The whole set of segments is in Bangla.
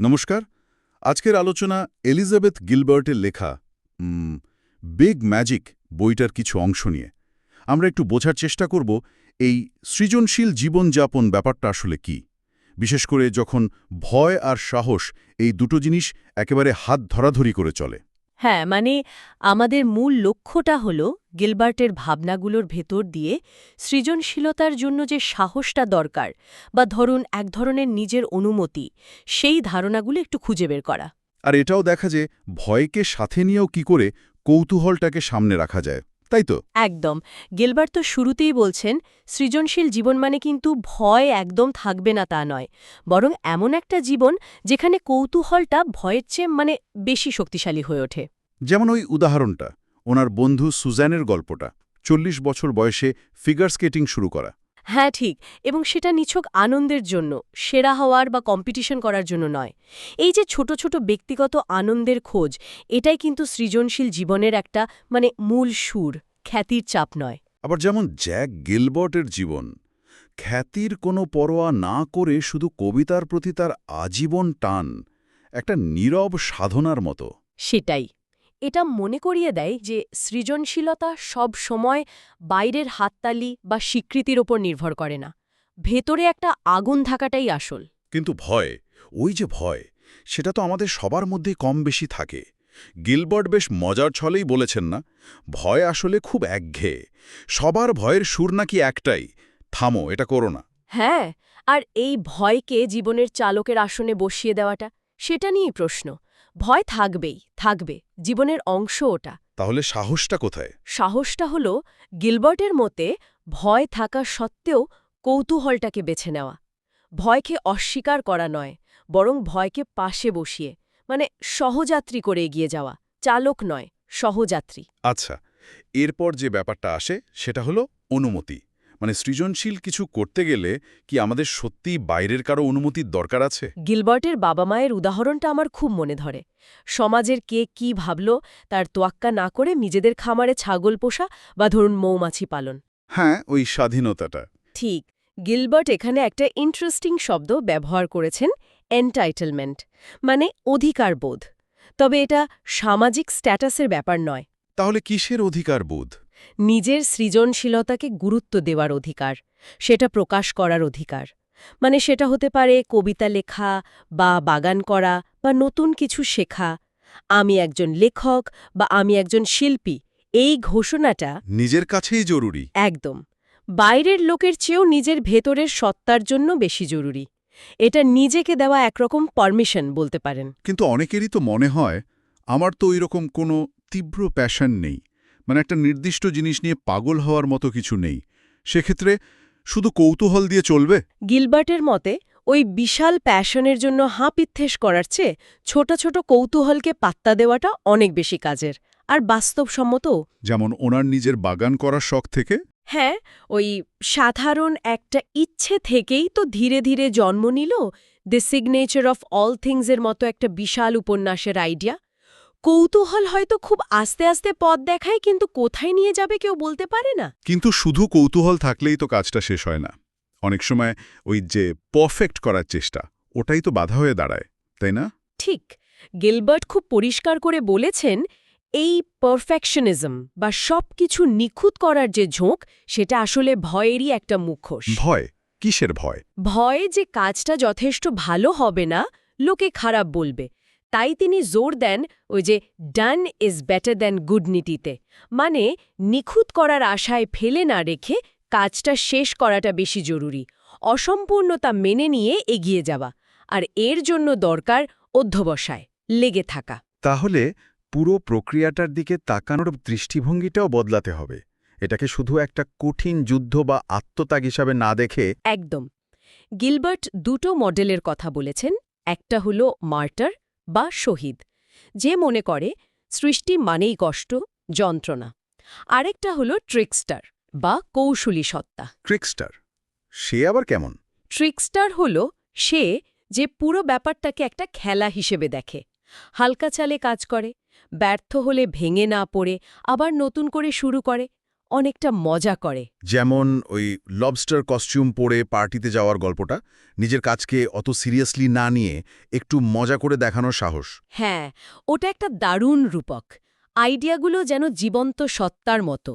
নমস্কার। আজকের আলোচনা এলিজাবেথ গিলবার্টের লেখা বিগ ম্যাজিক বইটার কিছু অংশ নিয়ে। আমরা একটু বোঝার চেষ্টা করব এই সৃজনশীল জীবনযাপন ব্যাপারটা আসলে কি, বিশেষ করে যখন ভয় আর সাহস এই দুটো জিনিস একেবারে হাত ধরাধরি করে চলে। হ্যাঁ, মানে আমাদের মূল লক্ষ্যটা হলো গিলবার্টের ভাবনাগুলোর ভেতর দিয়ে সৃজনশীলতার জন্য যে সাহসটা দরকার বা ধরুন এক ধরনের নিজের অনুমতি, সেই ধারণাগুলো একটু খুঁজে বের করা। আর এটাও দেখা যে ভয়কে সাথে নিয়েও কি করে কৌতূহলটাকে সামনে রাখা যায়, তাই তো? একদম। গিলবার্ট তো শুরুতেই বলছেন সৃজনশীল জীবন মানে কিন্তু ভয় একদম থাকবে না তা নয়, বরং এমন একটা জীবন যেখানে কৌতূহলটা ভয়ের চেয়ে বেশি শক্তিশালী হয়ে ওঠে। যেমন ওই উদাহরণটা, ওনার বন্ধু সুজ্যানের গল্পটা, 40 বছর বয়সে ফিগার স্কেটিং শুরু করা। হ্যাঁ, ঠিক। এবং সেটা নিছক আনন্দের জন্য, সেরা হওয়ার বা কম্পিটিশন করার জন্য নয়। এই যে ছোট ছোট ব্যক্তিগত আনন্দের খোঁজ, এটাই কিন্তু সৃজনশীল জীবনের একটা মূল সুর, খ্যাতির চাপ নয়। আবার যেমন জ্যাক গিলবার্টের জীবন, খ্যাতির কোনো পরোয়া না করে শুধু কবিতার প্রতি তার আজীবন টান, একটা নীরব সাধনার মতো। সেটাই। এটা মনে করিয়ে দেয় যে সৃজনশীলতা সব সময় বাইরের হাততালি বা স্বীকৃতির ওপর নির্ভর করে না। ভেতরে একটা আগুন থাকাটাই আসল। কিন্তু ভয়, ওই যে ভয়, সেটা তো আমাদের সবার মধ্যেই কম বেশি থাকে। গিলবার্ট বেশ মজার ছলেই বলেছেন না, ভয় আসলে খুব একঘেয়ে, সবার ভয়ের সুর নাকি একটাই, থামো, এটা করো না। হ্যাঁ, আর এই ভয়কে জীবনের চালকের আসনে বসিয়ে দেওয়াটা, সেটা নিয়েই প্রশ্ন। ভয় থাকবেই, থাকবে, জীবনের অংশ ওটা। তাহলে সাহসটা কোথায়? সাহসটা হলো গিলবার্টের মতে ভয় থাকা সত্ত্বেও কৌতূহলটাকে বেছে নেওয়া। ভয়কে অস্বীকার করা নয়, বরং ভয়কে পাশে বসিয়ে সহযাত্রী করে এগিয়ে যাওয়া, চালক নয়, সহযাত্রী। আচ্ছা, এরপর যে ব্যাপারটা আসে সেটা হলো অনুমতি। মানে সৃজনশীল কিছু করতে গেলে কি আমাদের সত্যিই বাইরের কারো অনুমতির দরকার আছে? গিলবার্টের বাবা মায়ের উদাহরণটা আমার খুব মনে ধরে। সমাজের কে কি ভাবল তার তোয়াক্কা না করে নিজেদের খামারে ছাগল পোষা বা ধরুন মৌমাছি পালন। হ্যাঁ, ওই স্বাধীনতাটা। ঠিক। গিলবার্ট এখানে একটা ইন্টারেস্টিং শব্দ ব্যবহার করেছেন, এন্টাইটেলমেন্ট, মানে অধিকারবোধ। তবে এটা সামাজিক স্ট্যাটাসের ব্যাপার নয়। তাহলে কিসের অধিকার বোধ? নিজের সৃজনশীলতাকে গুরুত্ব দেওয়ার অধিকার, সেটা প্রকাশ করার অধিকার। সেটা হতে পারে কবিতা লেখা বা বাগান করা বা নতুন কিছু শেখা। আমি একজন লেখক বা আমি একজন শিল্পী, এই ঘোষণাটা নিজের কাছেই জরুরি। একদম বাইরের লোকের চেয়েও নিজের ভেতরের সত্তার জন্য বেশি জরুরি। এটা নিজেকে দেওয়া একরকম পারমিশন বলতে পারেন। কিন্তু অনেকেরই তো মনে হয়, আমার তো ওইরকম কোনো তীব্র প্যাশন নেই, মানে একটা নির্দিষ্ট জিনিস নিয়ে পাগল হওয়ার মতো কিছু নেই। সেক্ষেত্রে শুধু কৌতূহল দিয়ে চলবে? গিলবার্টের মতে ওই বিশাল প্যাশনের জন্য হাঁপিত্থেস করার চেয়ে ছোট ছোট কৌতূহলকে পাত্তা দেওয়াটা অনেক বেশি কাজের আর বাস্তবসম্মতও। যেমন ওনার নিজের বাগান করার শখ থেকে। হ্যাঁ, ওই সাধারণ একটা ইচ্ছে থেকেই তো ধীরে ধীরে জন্ম নিল দ্য সিগনেচার অফ অল থিংসের মতো একটা বিশাল উপন্যাসের আইডিয়া। কৌতূহল হয়তো খুব আস্তে আস্তে পথ দেখায়, কিন্তু কোথায় নিয়ে যাবে কেউ বলতে পারে না। কিন্তু শুধু কৌতূহল থাকলেই তো কাজটা শেষ হয় না। অনেক সময় ওই যে পারফেক্ট করার চেষ্টা, ওটাই তো বাধা হয়ে দাঁড়ায়, তাই না? ঠিক। গিলবার্ট খুব পরিষ্কার করে বলেছেন, এই পারফেকশনিজম বা সবকিছু নিখুঁত করার যে ঝোঁক, সেটা আসলে ভয়েরই একটা মুখোশ। ভয়? কিসের ভয়? ভয় যে কাজটা যথেষ্ট ভালো হবে না, লোকে খারাপ বলবে। তাই তিনি জোর দেন ওই যে done is better than good নীতিতে। নিখুঁত করার আশায় ফেলে না রেখে কাজটা শেষ করাটা বেশি জরুরি, অসম্পূর্ণতা মেনে নিয়ে এগিয়ে যাওয়া। আর এর জন্য দরকার অধ্যবসায়, লেগে থাকা। তাহলে পুরো প্রক্রিয়াটার দিকে তাকানোর দৃষ্টিভঙ্গিটাও বদলাতে হবে। এটাকে শুধু একটা কঠিন যুদ্ধ বা আত্মত্যাগ হিসাবে না দেখে। একদম। গিলবার্ট দুটো মডেলের কথা বলেছেন। একটা হলো মার্টার বা শহীদ, যে মনে করে সৃষ্টি মানেই কষ্ট, যন্ত্রণা। আরেকটা হলো ট্রিকস্টার বা কৌশলী সত্তা। ট্রিকস্টার? সে আবার কেমন? ট্রিকস্টার হলো সে যে পুরো ব্যাপারটাকে একটা খেলা হিসেবে দেখে, হালকা চালে কাজ করে, ব্যর্থ হলে ভেঙে না পড়ে আবার নতুন করে শুরু করে। অনেকটা মজা করে। যেমন ওই লবস্টার কস্টিউম পরে পার্টিতে যাওয়ার গল্পটা, নিজের কাজকে অত সিরিয়াসলি না নিয়ে একটু মজা করে দেখানোর সাহস। হ্যাঁ, ওটা একটা দারুণ রূপক। আইডিয়াগুলো যেন জীবন্ত সত্তার মতো।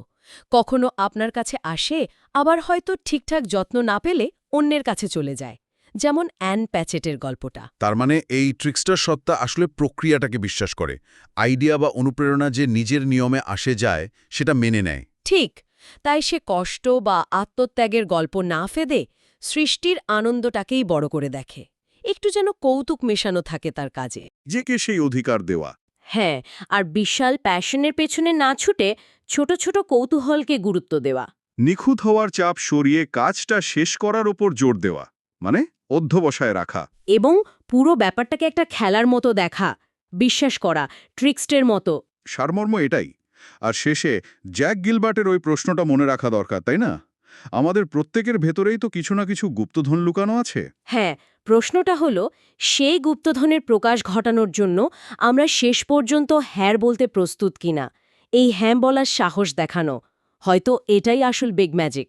কখনো আপনার কাছে আসে, আবার হয়তো ঠিকঠাক যত্ন না পেলে অন্যের কাছে চলে যায়। যেমন অ্যান প্যাচেটের গল্পটা। তার মানে এই ট্রিক্সটার সত্তা আসলে প্রক্রিয়াটাকে বিশ্বাস করে, আইডিয়া বা অনুপ্রেরণা যে নিজের নিয়মে আসে যায় সেটা মেনে নেয়। ঠিক, তাই সে কষ্ট বা আত্মত্যাগের গল্প না ফেদে সৃষ্টির আনন্দটাকেই বড় করে দেখে। একটু যেন কৌতুক মেশানো থাকে তার কাজে। নিজেকে সেই অধিকার দেওয়া। হ্যাঁ, আর বিশাল প্যাশনের পেছনে না ছুটে ছোট ছোট কৌতূহলকে গুরুত্ব দেওয়া। নিখুঁত হওয়ার চাপ সরিয়ে কাজটা শেষ করার ওপর জোর দেওয়া, মানে অধ্যবসায় রাখা। এবং পুরো ব্যাপারটাকে একটা খেলার মতো দেখা, বিশ্বাস করা, ট্রিক্সটের মতো। সারমর্ম এটাই। আর শেষে জ্যাক গিলবার্টের ওই প্রশ্নটা মনে রাখা দরকার, তাই না? আমাদের প্রত্যেকের ভেতরেই তো কিছু না কিছু গুপ্তধন লুকানো আছে। হ্যাঁ, প্রশ্নটা হলো, সেই গুপ্তধনের প্রকাশ ঘটানোর জন্য আমরা শেষ পর্যন্ত হ্যাঁ বলতে প্রস্তুত কিনা। এই হ্যাঁ বলার সাহস দেখানো, হয়তো এটাই আসল বিগ ম্যাজিক।